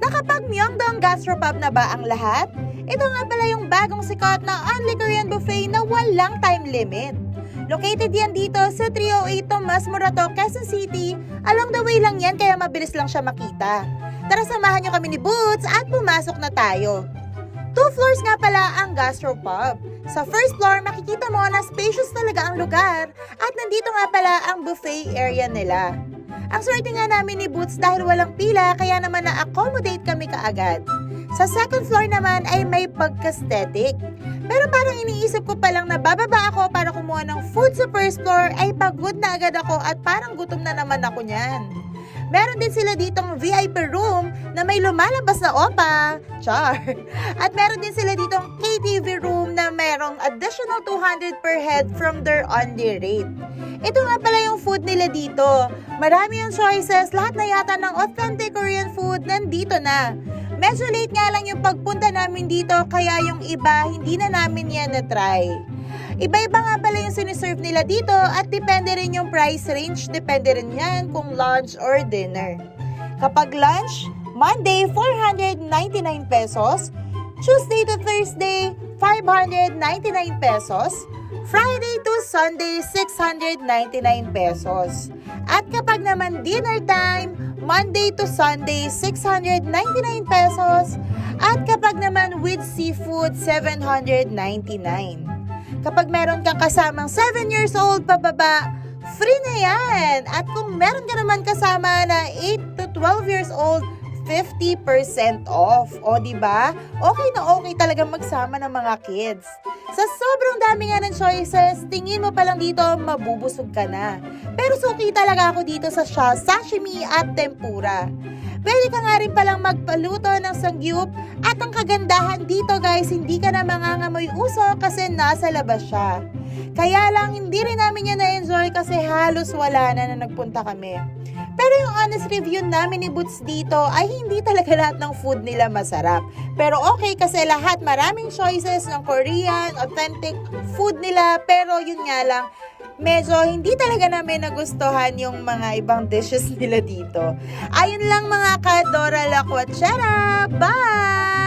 Nakapag Myeongdong Gastropub na ba ang lahat? Ito nga pala yung bagong sikat na Only Korean Buffet na walang time limit. Located yan dito sa 308 Tomas Morato, Quezon City. Along the way lang yan kaya mabilis lang siya makita. Tara samahan nyo kami ni Boots at pumasok na tayo. 2 floors nga pala ang Gastropub. Sa first floor, makikita mo na spacious talaga ang lugar at nandito nga pala ang buffet area nila. Ang swerte nga namin ni Boots dahil walang pila kaya naman na-accommodate kami kaagad. Sa second floor naman ay may pagka-aesthetic. Pero parang iniisip ko palang na bababa ako para kumuha ng food sa first floor ay pagod na agad ako at parang gutom na naman ako niyan. Meron din sila ditong VIP room na may lumalabas na opa, char. At meron din sila ditong KTV room na merong additional 200 per head from their only rate. Ito nga pala yung food nila dito. Marami yung choices, lahat na yata ng authentic Korean food nandito na. Medyo late nga lang yung pagpunta namin dito kaya yung iba hindi na namin yan na-try. Iba-iba nga pala yung siniserve nila dito at depende rin yung price range, depende rin yan kung lunch or dinner. Kapag lunch, Monday 499 pesos, Tuesday to Thursday 599 pesos, Friday to Sunday 699 pesos. At kapag naman dinner time, Monday to Sunday 699 pesos, at kapag naman with seafood 799. Kapag meron kang kasamang 7 years old pababa, free na yan. At kung meron ka naman kasama na 8 to 12 years old, 50% off. O diba? Okay na okay talaga magsama ng mga kids. Sa sobrang dami nga ng choices, tingin mo palang dito, mabubusog ka na. Pero suki talaga ako dito sa sashimi at tempura. Pwede ka nga rin palang magpaluto ng sangyup at ang kagandahan dito guys, hindi ka na mangangamoy uso kasi nasa labas siya. Kaya lang hindi rin namin yan na-enjoy kasi halos wala na nagpunta kami. Pero yung honest review namin ni Boots dito ay hindi talaga lahat ng food nila masarap. Pero okay kasi lahat maraming choices ng Korean, authentic food nila. Pero yun nga lang, medyo hindi talaga namin nagustuhan yung mga ibang dishes nila dito. Ayun lang mga ka-Dora La Cuachera. Bye!